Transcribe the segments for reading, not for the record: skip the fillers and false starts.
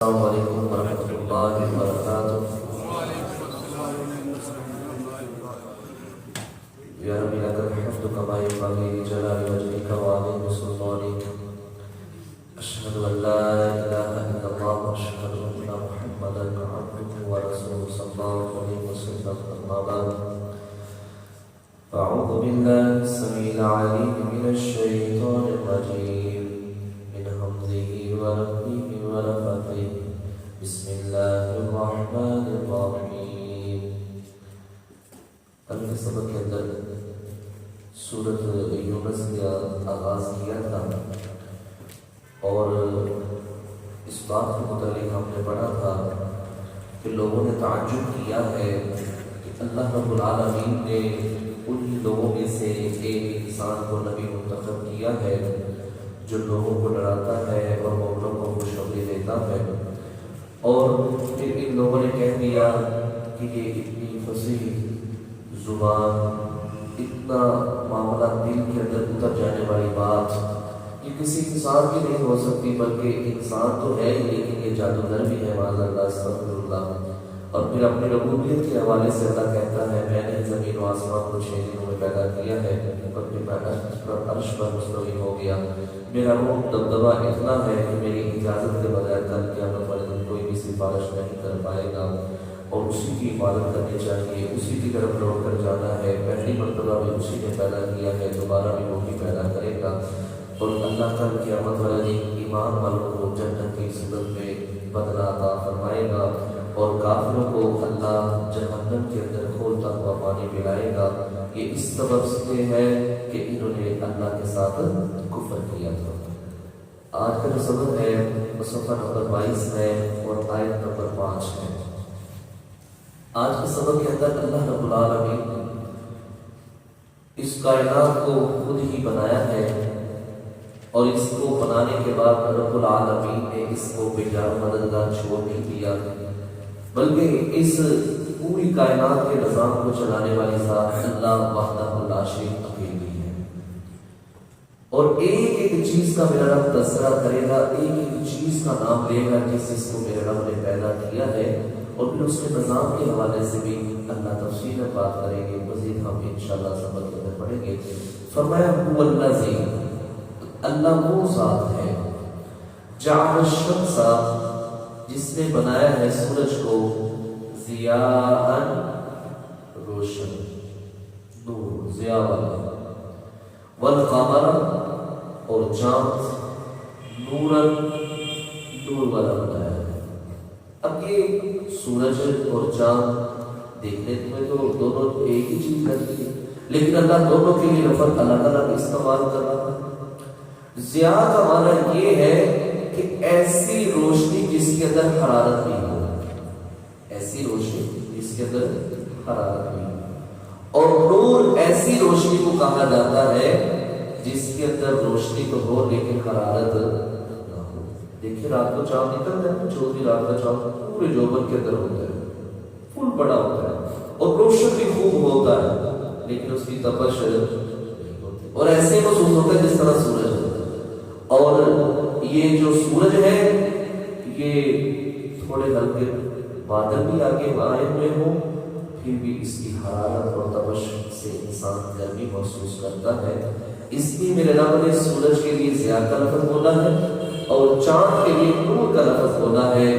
السلام علیکم ورحمۃ اللہ وبرکاتہ۔ یا رب لک الحمد کما ينبغي لجلال وجهك وعظيم سلطانك، اشهد ان لا اله الا الله واشهد ان محمدا عبده ورسوله صلى الله عليه وسلم، اما بعد اعوذ بالله السميع العليم من الشيطان الرجيم من همزه ونفخه ونفثه، بسم اللہ الرحمن الرحیم۔ کل کے سبق کے اندر سورۃ یونس کا آغاز کیا تھا اور اس بات کے متعلق ہم نے پڑھا تھا کہ لوگوں نے تعجب کیا ہے کہ اللہ رب العالمین نے انہی لوگوں میں سے ایک انسان کو نبی منتخب کیا ہے جو لوگوں کو ڈراتا ہے اور مومنوں کو خوشخبری دیتا ہے، اور پھر ان لوگوں نے کہہ دیا کہ یہ اتنی فصیح زبان، اتنا معاملہ دل کے اندر اتر جانے والی بات یہ کسی انسان کی نہیں ہو سکتی، بلکہ انسان تو ہے ہی لیکن یہ جادوگر بھی ہے، معاذ اللہ استغفر اللہ۔ اور پھر اپنی ربوبیت کے حوالے سے اللہ کہتا ہے میں نے زمین و آسمان کو 6 دنوں میں پیدا کیا ہے، عرش پر مستوی ہو گیا، میرا روح دبدبا اتنا ہے کہ میری اجازت کے بغیر کل قیامت والے دن کوئی بھی سفارش نہیں کر پائے گا، اور اسی کی عبادت کرنی چاہیے، اسی کی طرف لوٹ کر جانا ہے۔ پہلی مرتبہ بھی اسی نے پیدا کیا ہے، دوبارہ بھی وہی پیدا کرے گا، اور اللہ کل قیامت والے دن ایمان والوں کو جنت کی صورت میں بدلہ عطا فرمائے گا، اور کافروں کو اللہ جہنم کے اندر کھولتا ہوا پانی پلائے گا۔ یہ اس سبب سے ہے کہ انہوں نے اللہ کے ساتھ کفر کیا تھا۔ آج کا جو سبق ہے وہ صفحہ نمبر 22 ہے اور آیت نمبر 5 ہے۔ آج کے سبق کے اندر اللہ رب العالمین اس کائنات کو خود ہی بنایا ہے، اور اس کو بنانے کے بعد رب العالمین نے اس کو بغیر مددگار چھوڑ نہیں دیا، بلکہ اس پوری کائنات کے نظام کو چلانے والی ذات اللہ وحدہ لا شریک اکیلی ہے، اور ایک ایک چیز کا میرا رب تذکرہ کرے گا، ایک ایک چیز کا نام لے گا جس کو میرے رب نے پیدا کیا ہے، اور پھر اس کے نظام کے حوالے سے بھی اللہ تفصیل میں بات کریں گے، مزید ہم انشاءاللہ سبق کے اندر پڑھیں گے۔ فرمایا هو الذی، اللہ وہ ذات ہے، جعل الشمس، جس نے بنایا ہے سورج کو، ضیاء، روشن، نور، ضیاء والا، والقمر، اور چاند، نورا، نور والا بنایا ہے۔ اب یہ سورج اور چاند دیکھنے میں تو دونوں ایک ہی چیز لگتی ہے، لیکن اللہ دونوں کے لیے لفظ الگ الگ استعمال کر رہا ہے۔ ضیاء کا معنی یہ ہے کہ ایسی روشنی جس کے اندر حرارت بھی ہو، ایسی روشنی جس کے اندر حرارت بھی ہو، اور نور ایسی روشنی کو کہا جاتا ہے جس کے اندر روشنی تو ہو لیکن حرارت نہ ہو۔ دیکھیں رات کو چاند نکلتا ہے، چوتھی رات کا چاند پورے جوبن کے اندر ہوتا ہے، فل بڑا ہوتا ہے، اور روشن بھی خوب ہوتا ہے، لیکن اس کی تپش نہیں ہوتی، اور ایسے محسوس ہوتا ہے جس طرح سورج ہے۔ اور یہ جو سورج ہے یہ تھوڑے ہلکے بادل بھی آگے آئے ہوئے ہوں، پھر بھی اس کی حرارت اور تپش سے انسان گرمی محسوس کرتا ہے، اس لیے میرے رب نے سورج کے لیے ضیاء کا لفظ بولا ہے اور چاند کے لیے نور کا لفظ بولا ہے،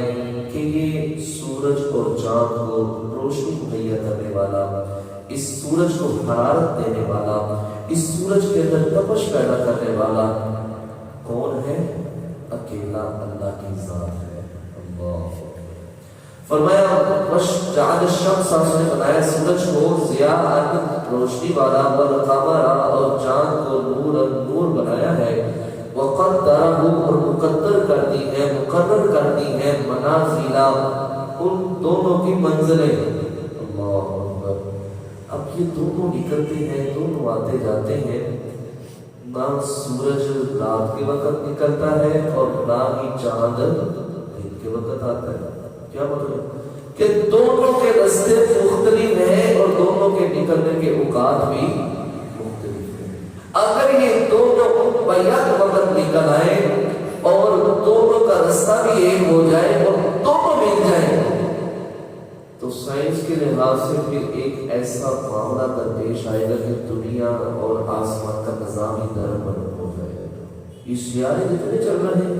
کہ یہ سورج اور چاند کو روشنی مہیا کرنے والا، اس سورج کو حرارت دینے والا، اس سورج کے اندر تپش پیدا کرنے والا کون ہے؟ اکیلا اللہ کی ذات ہے، اللہ۔ فرمایا جعل الشمس، اس نے بنایا سورج کو، ضیاء، روشنی والا، والقمر، اور چاند کو، نور بنایا ہے، وقدرہ، اور مقدر کر دی ہے، مقرر کر دی ہے، منازل، ان دونوں کی منزلیں، اللہ اکبر۔ اب یہ دونوں نکلتے ہیں، دونوں آتے جاتے ہیں، نہ سورج رات کے وقت نکلتا ہے اور نہ ہی چاند دن کے وقت آتا ہے۔ کیا مطلب؟ کہ دونوں کے راستے مختلف ہیں اور دونوں کے نکلنے کے اوقات بھی مختلف ہیں۔ اگر یہ دونوں بیک وقت نکل آئے اور دونوں کا راستہ بھی ایک ہو جائے اور بعد سے پھر ایک ایسا معاملہ درپیش آئے گا کہ دنیا اور آسمان کا نظام ہی دربدر ہو جائے گا. یہ سیارے جتنے چل رہے ہیں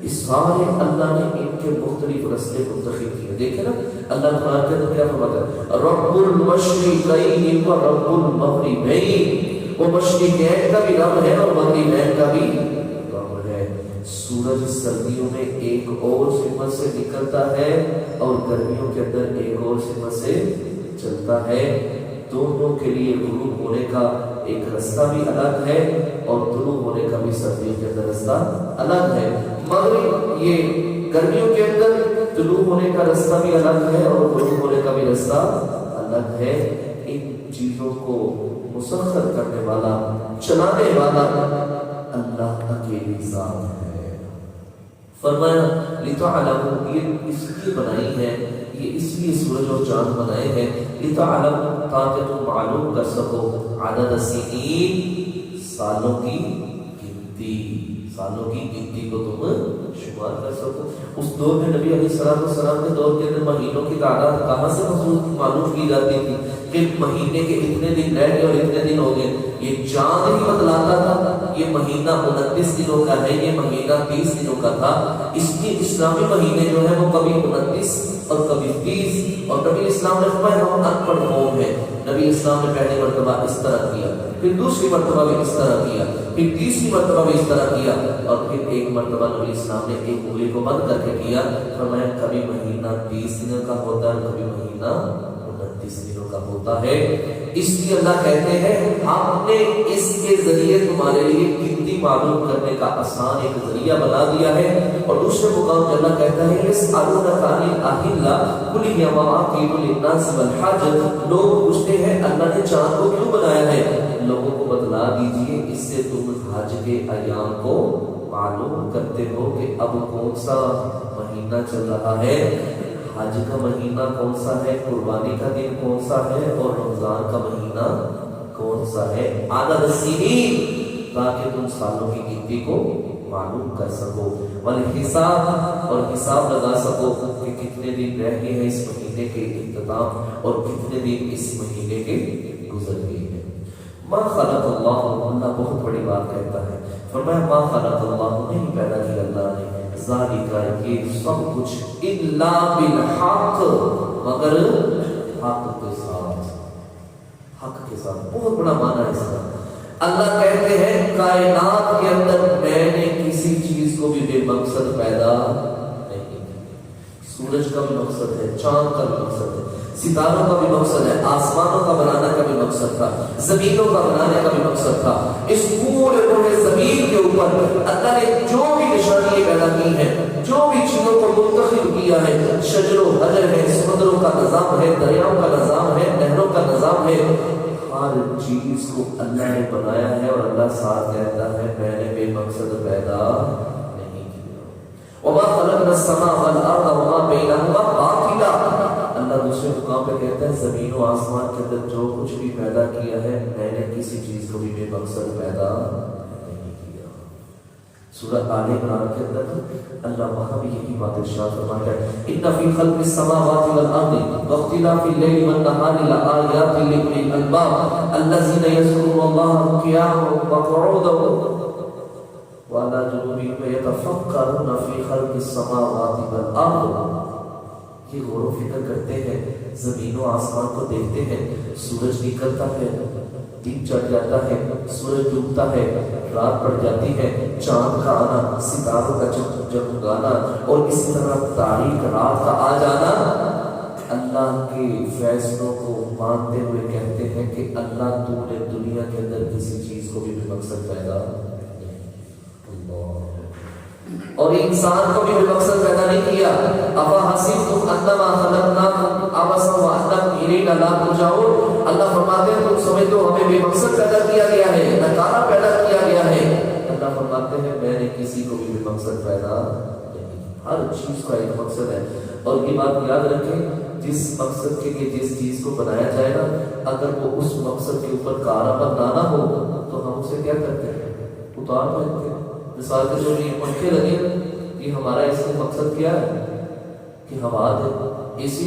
اس سارے اللہ نے ان کے مختلف رستے منتخب کیے. دیکھیں نا اللہ قرآن کے اندر کیا فرماتا ہے, رب المشرقین و رب المغربین, وہ مشرقین کا بھی رب ہے اور مغربین کا بھی رب ہے. سورج سردیوں میں ایک اور سمت سے نکلتا ہے اور گرمیوں کے اندر ایک اور سمت سے چلتا ہے. دونوں کے لیے غروب ہونے کا ایک رستہ بھی الگ ہے اور طلوع ہونے کا بھی سردیوں کے اندر رستہ الگ ہے. مغرب یہ گرمیوں کے اندر طلوع ہونے کا رستہ بھی الگ ہے اور غروب ہونے کا بھی رستہ الگ ہے. ان چیزوں کو مسخر کرنے والا, چلانے والا اللہ اکیلی ذات ہے. فرمایا لتعلموا, یہ اس لیے بنائی ہے, یہ اس لیے سورج اور چاند بنائے ہیں, لتعلموا تاکہ تم معلوم کر سکو, عدد السنین سالوں کی گنتی, سالوں کی گنتی کو تم شمار کر سکو. اس دور میں نبی علیہ السلام کے دور کے اندر مہینوں کی تعداد کہاں سے معلوم کی جاتی تھی کہ مہینے کے اتنے دن رہ گئے اور اتنے دن ہو گئے. یہ چاند ہی بتلاتا تھا یہ مہینہ 29 دنوں کا ہے, یہ مہینہ 30 دنوں کا تھا. اس کے اسلامی مہینے جو ہے وہ کبھی 29 اور کبھی 30, اور نبی اسلام نے فرمایا ہم ان پڑھ قوم ہیں. نبی اسلام نے پہلی مرتبہ اس طرح کیا, پھر دوسری مرتبہ بھی اس طرح کیا, پھر تیسری مرتبہ بھی اس طرح کیا, اور پھر ایک مرتبہ نبی اسلام نے ایک انگلی کو بند کر کے کیا. فرمایا کبھی مہینہ 30 دنوں کا ہوتا ہے, کبھی مہینہ 29 دنوں کا ہوتا ہے. اس لیے اللہ کہتے ہیں ہم نے اس کے ذریعے تمہارے لیے گنتی معلوم کرنے کا آسان ایک ذریعہ بنا دیا ہے. اور دوسرے مقام پہ اللہ کہتا ہے یسألونک عن الأهلة قل هي مواقیت للناس والحج, لوگ پوچھتے ہیں اللہ نے چاند کو کیوں بنایا ہے, لوگوں کو بتلا دیجئے اس سے تم حج کے ایام کو معلوم کرتے ہو کہ اب کون سا مہینہ چل رہا ہے, حج کا مہینہ کون سا ہے, قربانی کا دن کون سا ہے, اور رمضان کا مہینہ کون سا ہے. عدد السنین تاکہ تم سالوں کی گنتی کو معلوم کر سکو, والحساب, اور حساب لگا سکو کہ کتنے دن رہ گئے ہیں اس مہینے کے اختتام اور کتنے دن اس مہینے کے گزر گئے ہیں. ما خلق اللہ, اللہ بہت بڑی بات کہتا ہے. فرمایا ما خلق اللہ, نہیں پیدا کیا اللہ نے, ذالک یہ سب کچھ الا بالحق, مگر حق کے ساتھ, حق کے ساتھ. بہت بڑا معنی ہے اس کا. اللہ کہتے ہیں کائنات کے اندر میں نے کسی چیز کو بھی بے مقصد پیدا نہیں کیا. سورج کا بھی مقصد ہے, چاند کا بھی مقصد ہے, ستاروں کا بھی مقصد ہے, آسمانوں کا بنانے کا بھی مقصد تھا, زمینوں کا بنانے کا بھی مقصد تھا. اس پورے پورے زمین کے اوپر اللہ نے جو بھی نشانیاں پیدا کی ہیں, جو بھی چیزوں کو منتخب کیا ہے, شجر و حجر ہے, سمندروں کا نظام ہے, دریاؤں کا نظام ہے, نہروں کا نظام ہے, ہر چیز کو اللہ نے بنایا ہے. اور اللہ ساتھ کہتا ہے میں نے بے مقصد پیدا نہیں کیا. وما خلقنا السماء والارض وما بينهما باطلا, اللہ دوسرے مقام پہ کہتا ہے زمین و آسمان کے اندر جو کچھ بھی پیدا کیا ہے میں نے کسی چیز کو بھی بے مقصد پیدا نہیں کیا. سورہ آل عمران کے اندر اللہ وہاں بھی یہی بات ارشاد فرماتا ہے ان فی خلق السماوات والارض واختلاف الليل والنهار لآیات لأولی الالباب الذین یذکرون اللہ قیاما وقعودا وعلی جنوبہم یتفکرون فی خلق السماوات والارض. یہ غور و فکر کرتے ہیں, زمین و آسمان کو دیکھتے ہیں, سورج نکلتا ہے, دن چڑھ جاتا ہے, سورج ڈوبتا ہے, رات پڑ جاتی ہے, چاند کا آنا, ستاروں کا جگمگانا, اور اس طرح تاریک رات کا آ جانا. اللہ کے فیصلوں کو مانتے ہوئے کہتے ہیں کہ اللہ تو نے دنیا کے اندر کسی چیز کو بھی بے مقصد پیدا اور انسان کو بھی بے مقصد پیدا نہیں کیا. افا حسبتم انما خلقناکم عبثا وانکم الینا لا ترجعون, اللہ فرماتے ہیں تم سمجھتے ہو ہمیں بے مقصد پیدا کیا گیا ہے, ناکارہ پیدا کیا گیا ہے. اللہ فرماتے ہیں میں نے کسی کو بھی بے مقصد پیدا نہیں, ہر چیز کا ایک مقصد ہے. اور یہ بات یاد رکھیں جس مقصد کے لیے جس چیز کو بنایا جائے نا, اگر وہ اس مقصد کے اوپر کارآمد نہ ہو تو ہم اسے کیا کرتے ہیں, اتار دیتے ہیں. مثال کے جو یہ پنکھے لگے, یہ ہمارا اس میں مقصد کیا ہے کہ ہوا دے, AC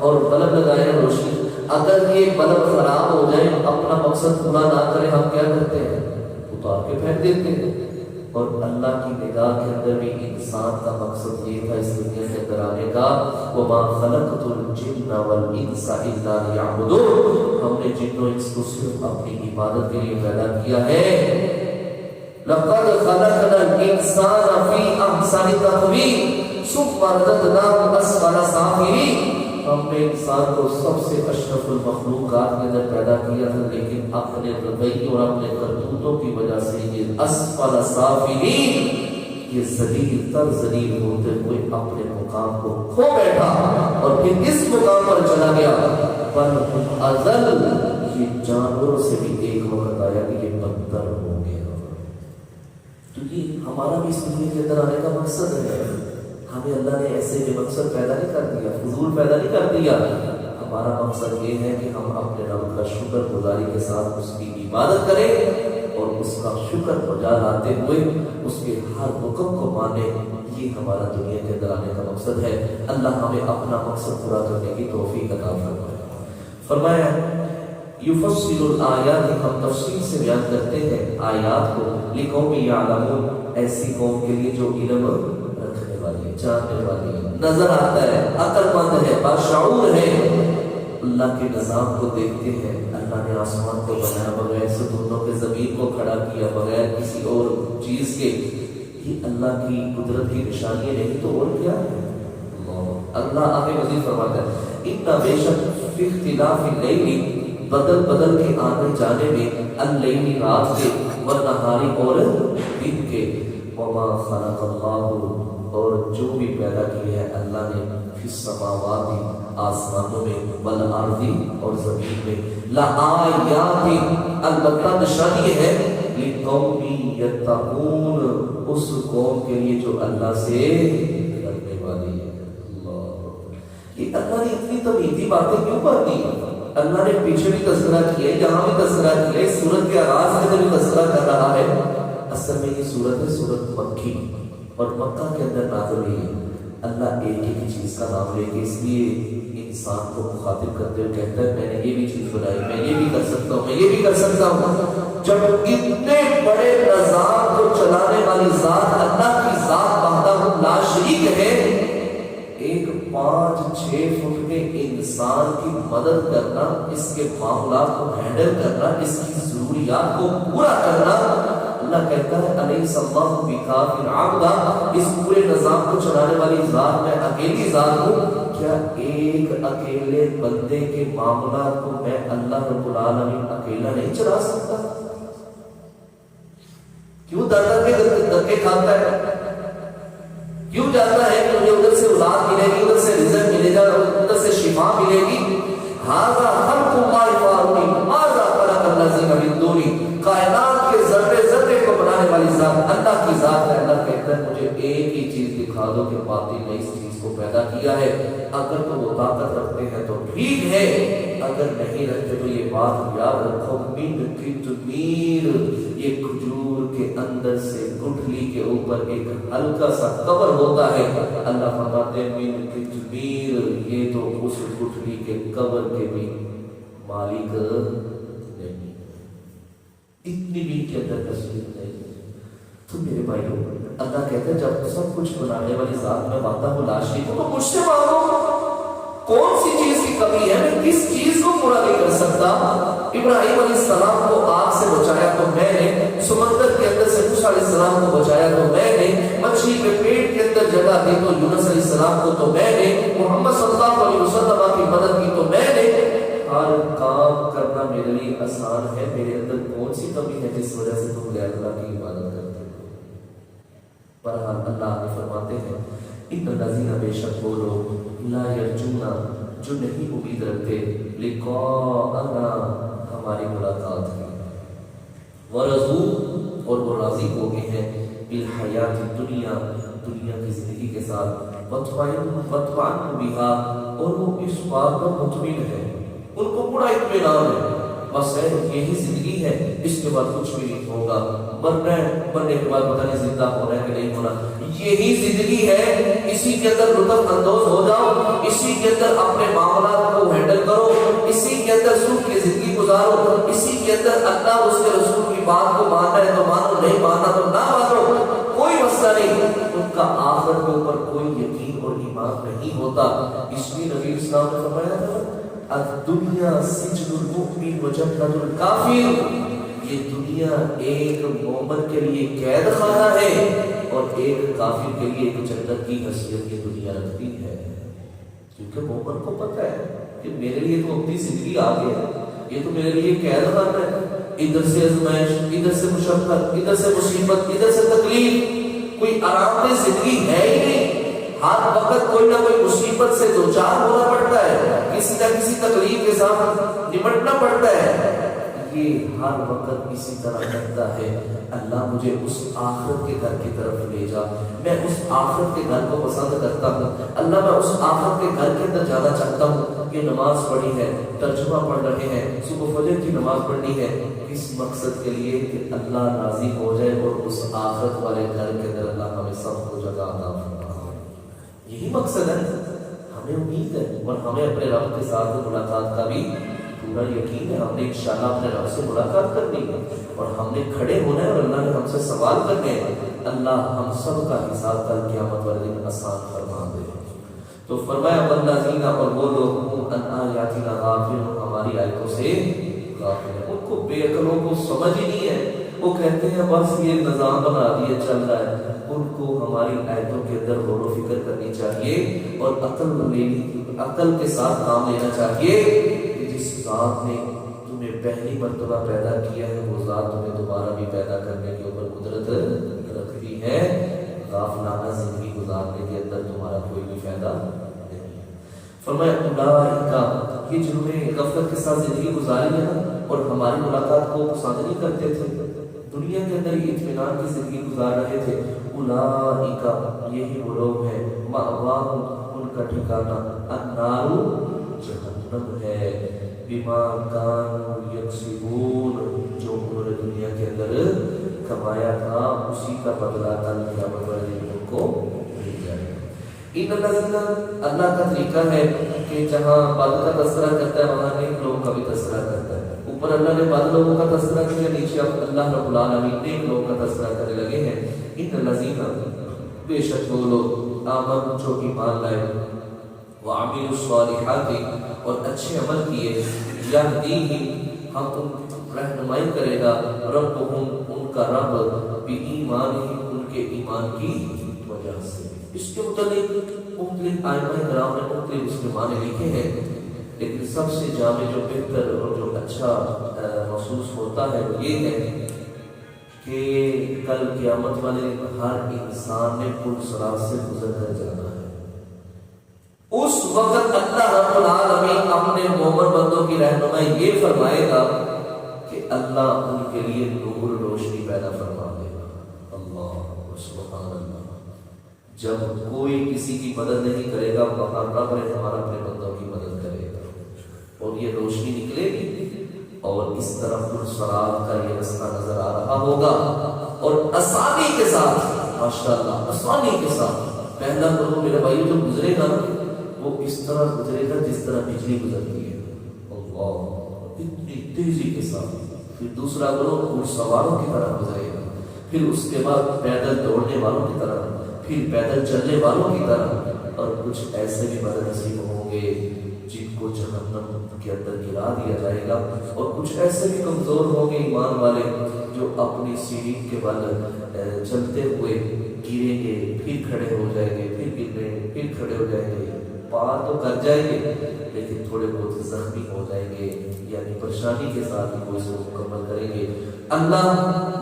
اور بلب لگائے روشنی، اگر یہ بلب خراب ہو جائے اپنا مقصد پورا نہ کرے ہم کیا کرتے ہیں؟ اتار کے پھینک دیتے ہیں۔ اور اللہ کی نگاہ کے اندر بھی انسان کا مقصد یہ تھا اس دنیا کے اندر آنے کا، وَمَا خَلَقْتُ الْجِنَّ وَالْإِنسَ إِلَّا لِيَعْبُدُونِ، ہم نے جن و انس کو صرف اپنی عبادت کے لیے پیدا کیا ہے۔ لَقَدْ خَلَقْنَا الْإِنسَانَ فِي أَحْسَنِ تَقْوِيمٍ ثُمَّ رَدَدْنَاهُ أَسْفَلَ سَافِلِينَ، ہم نے انسان کو سب سے اشرف المخلوقات کے اندر پیدا کیا تھا، لیکن اپنے رویے اور اپنے کرتوتوں کی وجہ سے یہ اسفل سافلین، یہ ذلیل تر ذلیل ہوتے ہوئے اپنے مقام کو کھو بیٹھا اور پھر اس مقام پر چلا گیا۔ پر ازل یہ جانوروں سے بھی ایک وقت آیا کہ یہ بدتر ہو گیا، کیونکہ ہمارا بھی اس دنیا کے اندر آنے کا مقصد ہے۔ ہمیں اللہ نے ایسے بے مقصد پیدا نہیں کر دیا، فضول پیدا نہیں کر دیا۔ ہمارا مقصد یہ ہے کہ ہم اپنے رب کا شکر گزاری کے ساتھ اس کی عبادت کریں اور اس کا شکر بجا لاتے ہوئے اس کے ہر حکم کو مانیں، یہ ہمارا دنیا کے اندر آنے کا مقصد ہے۔ اللہ ہمیں اپنا مقصد پورا کرنے کی توفیق عطا فرمائے۔ فرمایا یفصل الآیات، ہم تفصیل سے بیان کرتے ہیں آیات کو، لقوم یعلمون، ایسی قوم کے لیے جو علم رکھنے والی ہے، جاننے والی ہے، نظر آتا ہے، عقل مند ہے، باشعور ہے، اللہ کے نظام کو دیکھتے ہیں۔ اللہ نے آسمان کو بنایا بغیر ستونوں کے، زمین کو کھڑا کیا بغیر کسی اور چیز کے، یہ اللہ کی قدرت کی نشانی نہیں تو اور کیا ہے؟ اللہ آگے مزید فرماتا ہے اتنا بے شک فی اختلاف اللیل، بدل کے آنے جانے میں، اللیل رات کے، والنہاری اور دن کے، وما خلق اللہ، اور جو بھی پیدا کیا ہے اللہ نے، فی السماوات، آسمانوں میں، والارض، اور زمین میں، لآیات، البتہ نشانی ہے، لقوم یتقون، اس قوم کے لیے جو اللہ سے ڈرنے والی ہے۔ اللہ، یہ اللہ نے اتنی تمہیدی باتیں کیوں کر دی؟ اللہ نے پیچھے بھی تذکرہ کیا ہے، یہاں بھی تذکرہ کیا ہے، سورت کے آغاز کے اندر بھی تذکرہ کر رہا ہے۔ اصل میں یہ سورت ہے سورت مکی، اور مکہ کے اندر نازل ہوئی ہے۔ اللہ ایک ایک چیز کا نام لے کے اس لیے انسان کو مخاطب کرتے ہوئے کہتا ہے میں نے یہ بھی چیز بنائی، میں یہ بھی کر سکتا ہوں، میں یہ بھی کر سکتا ہوں۔ جب اتنے بڑے نظام کو چلانے والی ذات اللہ کی ذات وحدہ لا شریک ہے، ایک 5-6 فٹ کے انسان کی مدد کرنا، اس کے معاملات کو ہینڈل کرنا، اس کی ضروریات کو پورا کرنا، اللہ کہتا ہے الیس اللہ بکاف عبدا، اس پورے نظام کو چلانے والی ذات میں اکیلی ذات ہوں، کیا ایک اکیلے بندے کے معاملات کو میں اللہ رب العالمین اکیلا نہیں چلا سکتا؟ کیوں دھکے کھاتا ہے؟ کیوں جاتا ہے کہ مجھے ادھر سے اولاد ملے گی، ادھر سے رزق ملے گا، ادھر سے شفا ملے گی؟ ھذا خلق اللہ فارونی ماذا خلق الذین من دونی، کائنات کے ذرے ذرے کو بنانے والی ذات اللہ کی ذات ہے۔ اللہ کہتا ہے مجھے ایک ہی چیز دکھا دو کہ باطل نے اس چیز کو پیدا کیا ہے، اگر تو وہ طاقت رکھتے ہیں تو ٹھیک ہے، اگر نہیں رکھتے تو یہ بات یاد رکھو، من قطمیر، یہ کھجور کے اندر سے گٹھلی کے اوپر ایک ہلکا سا قبر ہوتا ہے، اللہ فرماتے ہیں من قطمیر، یہ تو اس گٹھلی کے قبر کے بھی مالک نہیں، اتنی بھی کے اندر تصویر نہیں۔ تو میرے بھائیوں، اللہ کہتا ہے جب سب کچھ بنانے والی ذات میں وحدہ لا شریک ہوں تو مجھ سے مانگو، کون سی چیز کی کمی ہے؟ میں کس چیز کو پورا نہیں کر سکتا؟ ابراہیم علیہ السلام کو آگ سے بچایا تو میں نے، سمندر کے اندر سے موسیٰ علیہ السلام کو بچایا تو میں نے، مچھلی کے پیٹ کے اندر جگہ دی تو یونس علیہ السلام کو تو میں نے، محمد صلی اللہ علیہ وسلم کی مدد کی تو میں نے، ہر کام کرنا میرے لیے آسان ہے، میرے اندر کون سی کمی ہے جس وجہ سے تم غیر اللہ کی عبادت کرتے ہو؟ بہرحال اللہ آگے فرماتے ہیں ان الذین، بے شک وہ لوگ، لا یرجون، جو نہیں امید رکھتے، لقاءنا، ہماری ملاقات کی، ورضوا، اور وہ راضی ہو گئے ہیں، بالحیات الدنیا، دنیا کی زندگی کے ساتھ، وطمئنوا بہا، اور وہ اس بات پر مطمئن ہے، ان کو بڑا اطمینان ہے، بس ہے یہی زندگی ہے، اس کے بعد کچھ بھی نہیں ہوگا، مرنا ہے، مرنے کے بعد پتہ نہیں زندہ ہونا ہے کہ نہیں ہونا، یہی زندگی ہے، اسی کے اندر لطف اندوز ہو جاؤ، اسی کے اندر اپنے معاملات کو ہینڈل کرو، اسی کے اندر سکھ کی زندگی گزارو، اسی کے اندر اللہ اور اس کے رسول کی بات کو ماننا ہے تو مانو، نہیں ماننا تو نہ مانو، کوئی مسئلہ نہیں۔ ان کا آخرت کے اوپر کوئی یقین اور ایمان نہیں ہوتا، اس لیے نبی اسلام نے فرمایا تھا الدنیا سجن المؤمن و جنت الکافر، یہ دنیا ایک مومن کے لیے قید خانہ ہے اور ایک کافر کے لیے ایک جنت کی حیثیت یہ دنیا رکھتی ہے، کیونکہ مومن کو پتہ ہے کہ میرے لیے تو اپنی زندگی آگے ہے، یہ تو میرے لیے قید خانہ ہے، ادھر سے آزمائش، ادھر سے مشقت، ادھر سے مصیبت، ادھر سے تکلیف، کوئی آرام دہ زندگی ہے ہی نہیں، ہر وقت کوئی نہ کوئی مصیبت سے دوچار ہونا پڑتا ہے، کسی نہ کسی تکلیف کے ساتھ نمٹنا پڑتا ہے، یہ ہر وقت اسی طرح رہتا ہے۔ اللہ مجھے اس آخرت کے گھر کی طرف لے جا، میں اس آخرت کے گھر کو پسند کرتا ہوں، اللہ میں اس آخرت کے گھر کے اندر جانا چاہتا ہوں۔ یہ نماز پڑھی ہے، ترجمہ پڑھ رہے ہیں، صبح فجر کی نماز پڑھنی ہے، اس مقصد کے لیے کہ اللہ راضی ہو جائے اور اس آخرت والے گھر کے اندر اللہ ہمیں سب کو جگہ عطا فرمائے، یہی مقصد ہے۔ ہمیں امید ہے اور ہمیں اپنے رب کے ساتھ ملاقات کا بھی پورا یقین ہے، ہم نے انشاءاللہ اپنے رب سے ملاقات کرنی ہے اور ہم نے کھڑے ہونا ہے اور اللہ نے ہم سے سوال کرنے ہیں، اللہ ہم سب کا حساب کل قیامت والے دن آسان فرما دے۔ تو فرمایا والذین، اور وہ لوگ ان آیاتنا غافلون، ہماری آیتوں سے غافل ہیں، ان کو بے عقلوں کو سمجھ ہی نہیں ہے، وہ کہتے ہیں بس یہ نظام بنا دیا چل رہا ہے، ان کو ہماری آیتوں کے اندر غور و فکر کرنی چاہیے اور عقل کے ساتھ کام لینا چاہیے۔ جس ذات نے تمہیں پہلی مرتبہ پیدا کیا ہے وہ ذات تمہیں دوبارہ بھی پیدا کرنے کے اوپر قدرت رکھتی ہے، غافلانہ زندگی گزارنے کے اندر تمہارا کوئی بھی فائدہ نہیں۔ فرمایا اولئک، یہ جنہوں نے غفلت کے ساتھ زندگی گزاری ہے اور ہماری ملاقات کو پسند نہیں کرتے تھے، دنیا کے اندر یہ اطمینان کی زندگی گزار رہے تھے، اولئک، یہی وہ لوگ ہیں، مأواہم، ان کا ٹھکانہ، النار، جہنم ہے، بما کانوا یکسبون، جو انہوں نے دنیا کے اندر کمایا تھا اسی کا بدلہ کل قیامت والے دن ان کو مل جائے گا۔ ان الذین، اللہ کا طریقہ ہے کہ جہاں بد کا تذکرہ کرتا ہے وہاں نیک لوگوں کا بھی تذکرہ کرتا ہے، اوپر اللہ نے بد لوگوں کا تذکرہ کیا، نیچے اللہ رب العالمین نیک لوگوں کا تذکرہ کرنے لگے ہیں۔ ان الذین، بے شک وہ لوگ، آمنوا، جو ایمان لائے، وعملوا الصالحات، اور اچھے عمل کیے، یہدیہم، ہم ان رہنمائی کرے گا، ربہم، ان کا رب، بایمانہم، ان کے ایمان کی وجہ سے۔ اس کے متعلق مختلف ائمہ کرام نے مختلف اس کے معنی لکھے ہیں، لیکن سب سے جامع جو بہتر اور جو اچھا محسوس ہوتا ہے وہ یہ ہے کہ کل قیامت والے ہر انسان نے پل صراط سے گزر کر جانا ہے، اس وقت اللہ رب العالمین اپنے مومن بندوں کی رہنمائی یہ فرمائے گا کہ اللہ ان کے لیے نور روشنی پیدا فرما دے گا۔ اللہ سبحان اللہ، جب کوئی کسی کی مدد نہیں کرے گا وہاں رب ہمارا اپنے بندوں کی مدد کرے گا اور یہ روشنی نکلے گی اور اس طرف صراط کا یہ رستہ نظر آ رہا ہوگا اور آسانی کے ساتھ، ماشاءاللہ آسانی کے ساتھ، پہلا گروہ میرے بھائی جو گزرے گا نا وہ اس طرح گزرے گا جس طرح بجلی گزرتی ہے، اللہ، اتنی تیزی کے ساتھ۔ پھر دوسرا گروہ اونٹ سواروں کی طرح گزرے گا، پھر اس کے بعد پیدل دوڑنے والوں کی طرح، پھر پیدل چلنے والوں کی طرح، اور کچھ ایسے بھی بد نصیب ہوں گے جن کو جہنم کے اندر گرا دیا جائے گا، اور کچھ ایسے بھی کمزور ہوں گے ایمان والے جو اپنی سیڑھی کے بل چلتے ہوئے گریں گے، پھر کھڑے ہو جائیں گے، پھر گریں گے، پھر کھڑے ہو جائیں گے، پار تو کر جائیں گے لیکن تھوڑے بہت زخمی ہو جائیں گے، یعنی پریشانی کے ساتھ ہی وہ اس کو مکمل کریں گے۔ اللہ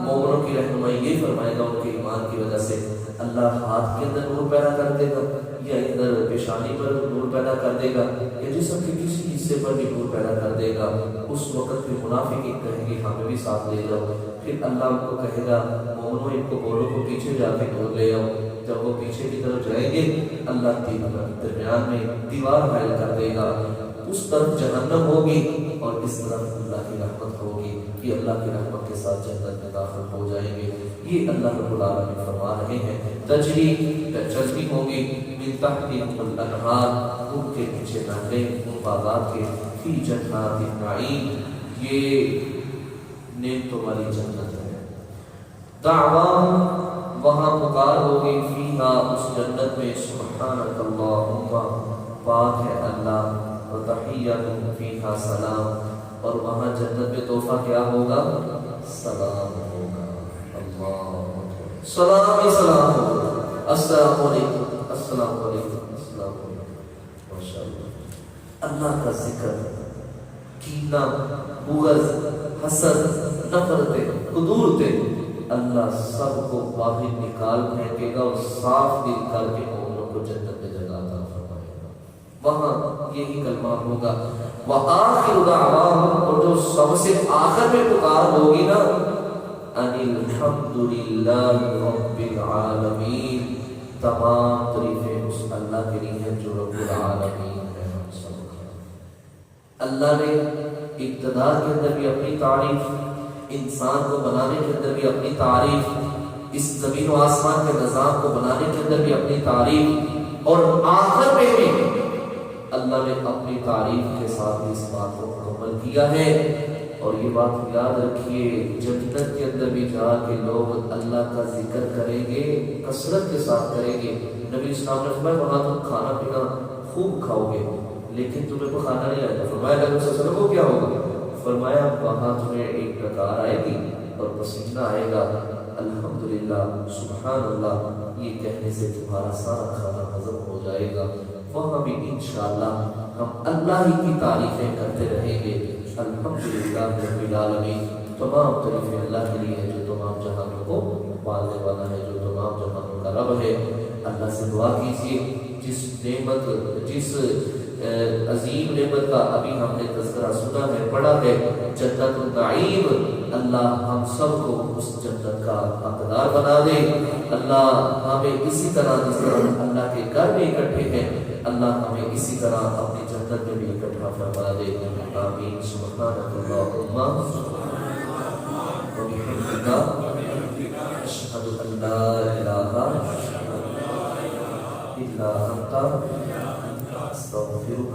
مومنوں کی رہنمائی یہ فرمائے گا ان کے ایمان کی وجہ سے، اللہ ہاتھ کے اندر نور پیدا کر دے گا یا ادھر پیشانی پر نور پیدا کر دے گا یا جسم کے کسی حصے پر بھی نور پیدا کر دے گا۔ اس وقت پھر منافقین کہیں گے ہمیں بھی ساتھ لے جاؤ، پھر اللہ ان کو کہے گا مومنوں ان کو بولو کو پیچھے جا کے نور لے آؤ، جب وہ پیچھے کی طرف جائیں گے اللہ درمیان میں دیوار حائل کر دے گا، اس طرف جہنم ہوگی اور اس طرف اللہ کی رحمت ہوگی، یہ اللہ کی رحمت کے ساتھ جنت میں داخل ہو جائیں گے۔ یہ اللہ رب العالمین فرما رہے ہیں تجری چلتی ہوگی من تحتہم الانہار، ان کے پیچھے نہریں ان باغات کے، فی جنات النعیم، یہ نعمتوں والی جنت ہے۔ دعواہم، وہاں پکار ہوگی، فیہا، اس جنت میں، سبحانک اللہم، پاک ہے اللہ، وتحیتہم فیہا سلام، اور وہاں جنت میں تحفہ کیا ہوگا؟ سلام ہوگا۔ اللہ سلام ہی سلام ہوگا، السلام علیکم، السلام علیکم، السلام علیکم۔ ماشاءاللہ، اللہ کا ذکر، کینہ، بغض، حسد، نفرتیں، قدورتیں، اللہ سب کو باہر نکال پھینکے گا اور صاف دل کر کے مومنوں کو جنت میں جگہ عطا فرمائے گا۔ وہاں یہی کلمہ ہوگا، وآخر دعواہم، اور جو سب سے آخر میں پکار ہوگی نا، ان الحمد للہ رب العالمین، تمام تعریفیں اس اللہ کے لیے ہیں جو رب العالمین ہے۔ ہم سب کا اللہ نے ابتدا کے اندر بھی اپنی تعریف، انسان کو بنانے کے اندر بھی اپنی تعریف، اس زمین و آسمان کے نظام کو بنانے کے اندر بھی اپنی تعریف، اور آخر میں بھی اللہ نے اپنی تعریف کے ساتھ اس بات کو مکمل کیا ہے۔ اور یہ بات یاد رکھیے، جنت کے اندر بھی جا کے لوگ اللہ کا ذکر کریں گے، کثرت کے ساتھ کریں گے۔ نبی اسلام نے فرمایا وہاں تم کھانا پینا خوب کھاؤ گے لیکن تمہیں کو کھانا نہیں آئے گا۔ فرمایا نبی صلی اللہ علیہ وسلم کو کیا ہوگا؟ فرمایا وہاں تمہیں ایک ڈکار آئے گی اور پسینہ آئے گا، الحمدللہ، سبحان اللہ، یہ کہنے سے تمہارا سارا کھانا ہضم ہو جائے گا۔ وہاں بھی انشاءاللہ ہم اللہ ہی کی تعریفیں کرتے رہیں گے۔ الحمدللہ رب العالمین، تمام تعریفیں اللہ کے لیے ہے جو تمام جہانوں کو پالنے والا ہے، جو تمام جہانوں کا رب ہے۔ اللہ سے دعا کیجیے، جس نعمت، جس عظیم نعمت کا ابھی ہم نے تذکرہ سنا ہے، پڑھا ہے، جنت النعیم، اللہ ہم سب کو اس جنت کا حقدار بنا دے۔ اللہ ہمیں اسی طرح جس طرح اللہ کے گھر میں اکٹھے ہیں، اللہ ہمیں اسی طرح اپنی جنت میں بھی اکٹھا فرما دے۔ آمین۔ سبحانک اللہم وبحمدک، اشہد ان لا الہ الا انت، استغفرک